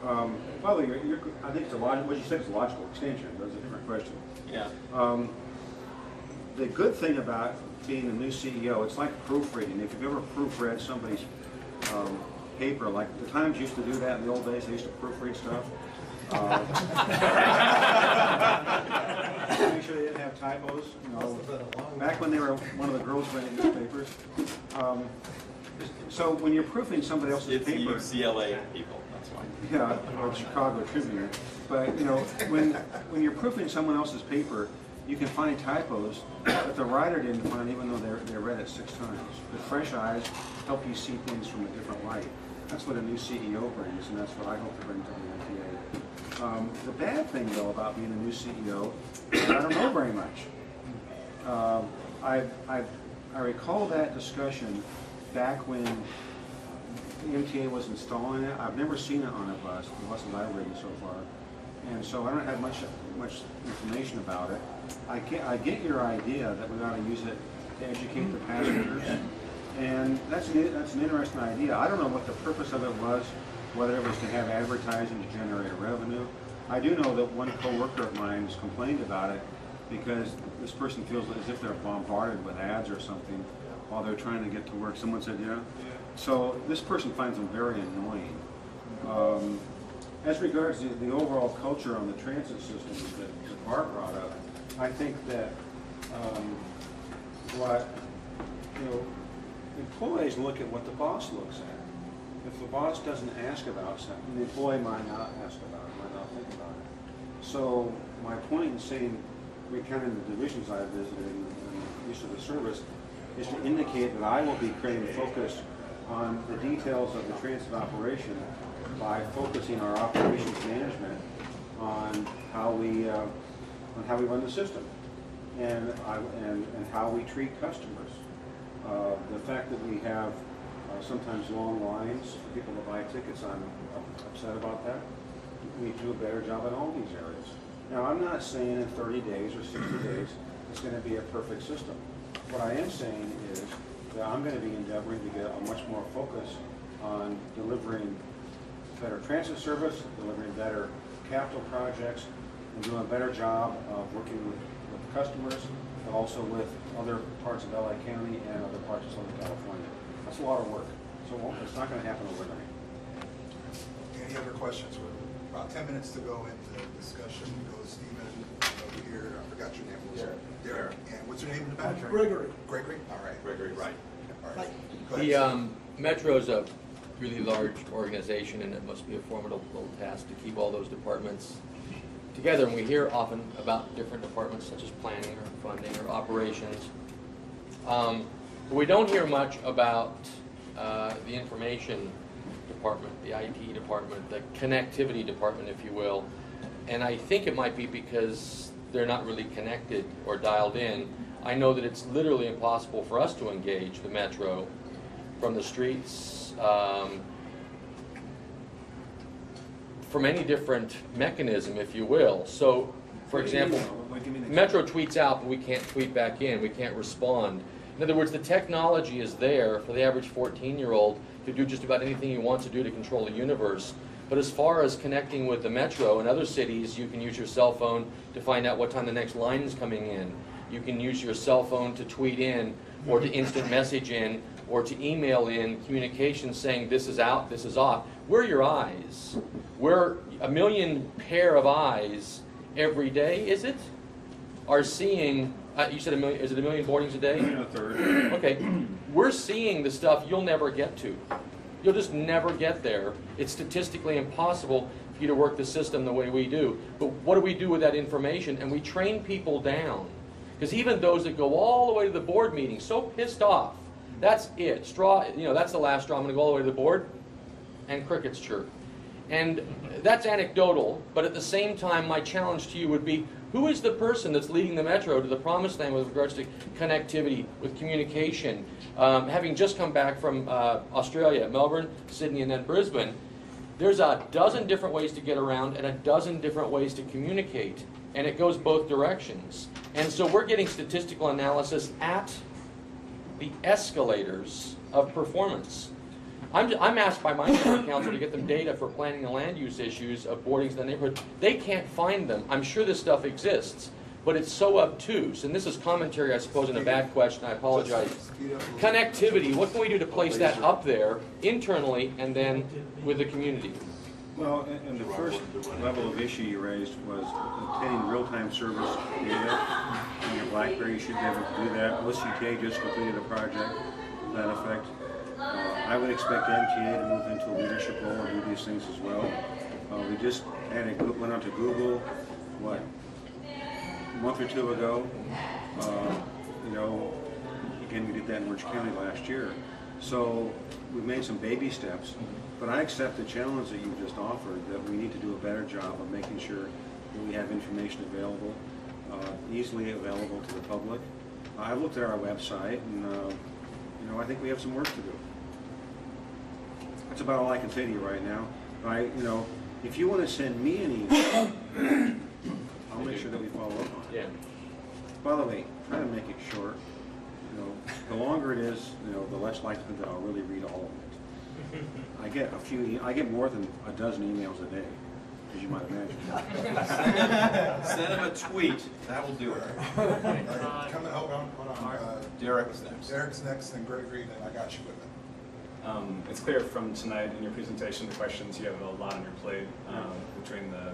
By the way, I think it's what you said is a logical extension. That's a different question. Yeah. The good thing about being a new CEO, it's like proofreading. If you've ever proofread somebody's paper, like the Times used to do that in the old days, they used to proofread stuff. Make sure they didn't have typos. You know, back when they were one of the girls writing newspapers. So when you're proofing somebody else's paper, it's UCLA people. That's why. yeah, or the Chicago Tribune. But you know, when you're proofing someone else's paper, you can find typos that the writer didn't find, even though they read it 6 times. But fresh eyes help you see things from a different light. That's what a new CEO brings, and that's what I hope to bring to the MTA. The bad thing, though, about being a new CEO is I don't know very much. I recall that discussion back when the MTA was installing it. I've never seen it on a bus, the buses I've ridden so far, and so I don't have much information about it. I get your idea that we ought to use it to educate the passengers, and that's an interesting idea. I don't know what the purpose of it was, whether it was to have advertising to generate revenue. I do know that one coworker of mine has complained about it because this person feels as if they're bombarded with ads or something while they're trying to get to work. Someone said, yeah. So this person finds them very annoying. As regards to the overall culture on the transit systems that Bart brought up, I think that employees look at what the boss looks at. If the boss doesn't ask about something, the employee might not ask about it, might not think about it. So my point in saying, recounting the divisions I visited and use of the service, is to indicate that I will be creating focus on the details of the transit operation by focusing our operations management on how we run the system and how we treat customers. The fact that we have sometimes long lines for people to buy tickets, I'm upset about that. We do a better job in all these areas. Now, I'm not saying in 30 days or 60 days it's going to be a perfect system. What I am saying is that I'm going to be endeavoring to get a much more focus on delivering better transit service, delivering better capital projects, and doing a better job of working with customers, but also with other parts of LA County and other parts of Southern California. That's a lot of work, so it's not going to happen overnight. Any other questions? We're about 10 minutes to go into the discussion. Go to Stephen over here. I forgot your name. Derek. And what's your name in the back? Gregory. Gregory? All right. Gregory, right. All right. The Metro's a really large organization, and it must be a formidable task to keep all those departments together. And we hear often about different departments such as planning or funding or operations. But we don't hear much about the information department, the IT department, the connectivity department, if you will. And I think it might be because they're not really connected or dialed in. I know that it's literally impossible for us to engage the Metro from the streets, from any different mechanism, if you will. So, for example, Metro tweets out, but we can't tweet back in. We can't respond. In other words, the technology is there for the average 14-year-old to do just about anything he wants to do to control the universe. But as far as connecting with the Metro, in other cities, you can use your cell phone to find out what time the next line is coming in. You can use your cell phone to tweet in, or to instant message in, or to email in communications saying this is out, this is off. We're your eyes. We're a million pair of eyes every day, is it? Are seeing, you said a million, is it a million boardings a day? A third. Okay, we're seeing the stuff you'll never get to. You'll just never get there. It's statistically impossible for you to work the system the way we do. But what do we do with that information? And we train people down. Because even those that go all the way to the board meeting, so pissed off, that's it. That's the last straw. I'm going to go all the way to the board, and crickets chirp. And that's anecdotal, but at the same time, my challenge to you would be, who is the person that's leading the Metro to the promised land with regards to connectivity, with communication? Having just come back from Australia, Melbourne, Sydney, and then Brisbane, there's a dozen different ways to get around and a dozen different ways to communicate, and it goes both directions. And so we're getting statistical analysis at the escalators of performance. I'm asked by my town council to get them data for planning and land use issues of boardings in the neighborhood. They can't find them. I'm sure this stuff exists, but it's so obtuse. And this is commentary, I suppose, in a bad question. I apologize. Connectivity, what can we do to place that up there internally and then with the community? Well, and the first level of issue you raised was obtaining real-time service data. On your BlackBerry, you should be able to do that. OCTA just completed a project to that effect. I would expect MTA to move into a leadership role and do these things as well. We just went on to Google, what, a month or two ago. You know, again, we did that in Orange County last year. So we've made some baby steps, but I accept the challenge that you just offered, that we need to do a better job of making sure that we have information available, easily available to the public. I've looked at our website, and you know, I think we have some work to do. That's about all I can say to you right now. You know, if you want to send me an email, I'll make sure that we follow up on it. Yeah. By the way, try to make it short. You know, the longer it is, you know, the less likely that I'll really read all of it. I get more than a dozen emails a day, as you might imagine. Send him a tweet. That will do it. Coming, hold on. Derek's next. Derek's next, and Gregory, then I got you with it. It's clear from tonight in your presentation, the questions, you have a lot on your plate between the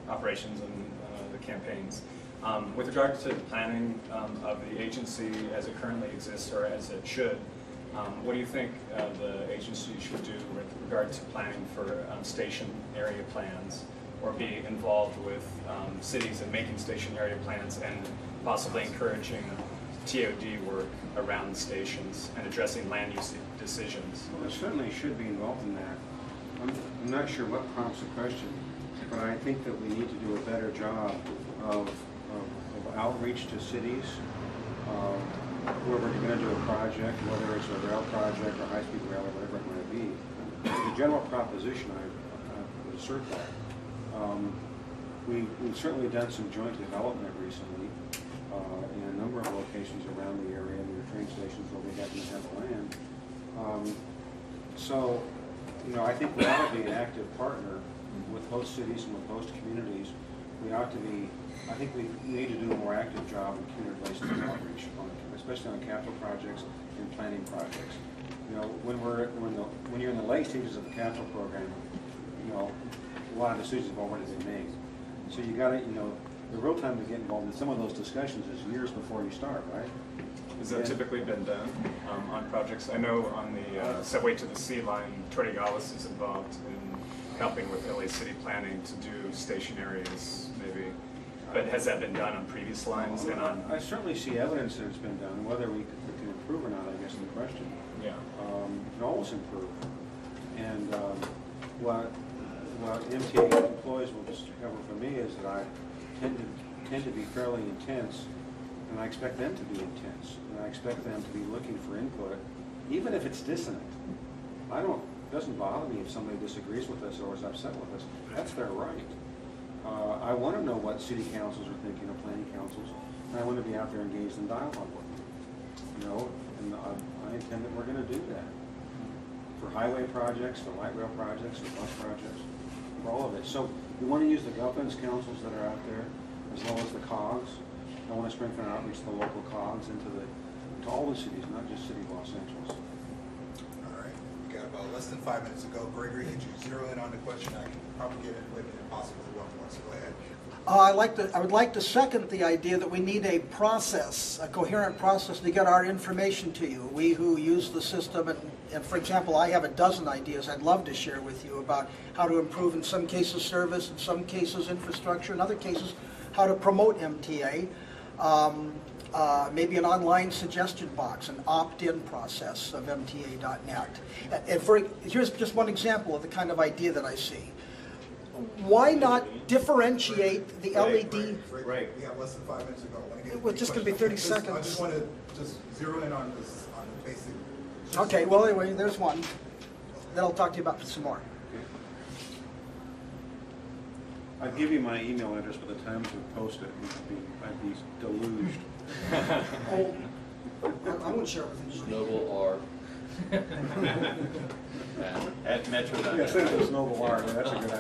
operations and the campaigns. With regard to the planning of the agency as it currently exists, or as it should, what do you think the agency should do with regard to planning for station area plans, or be involved with cities in making station area plans and possibly encouraging TOD work around the stations and addressing land use decisions? Well, it certainly should be involved in that. I'm not sure what prompts the question, but I think that we need to do a better job of outreach to cities. Whoever you're going to do a project, whether it's a rail project or high-speed rail or whatever it might be. The general proposition, I would assert that. We've certainly done some joint development recently in a number of locations around the area, near train stations where we happen to have land. So, you know, I think we ought to be an active partner with host cities and with host communities. We ought to be, I think we need to do a more active job in community relations and outreach, especially on capital projects and planning projects. You know, when you're in the late stages of the capital program, you know, a lot of decisions have already been made. So you got to, you know, the real time to get involved in some of those discussions is years before you start, right? Has that typically been done on projects? I know on the subway to the sea line, Tortigalis is involved in helping with LA city planning to do station areas, maybe. But has that been done on previous lines and on? I certainly see evidence that it's been done. Whether we can improve or not, I guess, is the question. Yeah. We can always improve. And what MTA employees will discover for me is that I tend to be fairly intense, and I expect them to be intense, and I expect them to be looking for input, even if it's dissonant. It doesn't bother me if somebody disagrees with us or is upset with us. That's their right. I want to know what city councils are thinking, or planning councils, and I want to be out there engaged in dialogue with them. You know, and I intend that we're going to do that for highway projects, for light rail projects, for bus projects, for all of it. So we want to use the governance councils that are out there, as well as the COGs. I want to strengthen our outreach to the local COGs and to all the cities, not just City of Los Angeles. All right, we got about less than 5 minutes to go. Gregory, could you zero in on the question? I can probably get it with it, possibly one more, so go ahead. I would like to second the idea that we need a process, a coherent process to get our information to you. We who use the system, and for example, I have a dozen ideas I'd love to share with you about how to improve, in some cases, service, in some cases, infrastructure, in other cases, how to promote MTA. Maybe an online suggestion box, an opt-in process of MTA.net. And here's just one example of the kind of idea that I see. Why not differentiate the LED? Right. We have less than 5 minutes to go. I wanna get Well, it's just going to be 30 seconds. I just want to zero in on this, on the basic. Okay, well, anyway, there's one. Then I'll talk to you about some more. I'd give you my email address by the time to post it. I'd be deluged. I won't share with you. Noble R. At Metro. Yeah, send it to Snowball Wire, that's a good idea.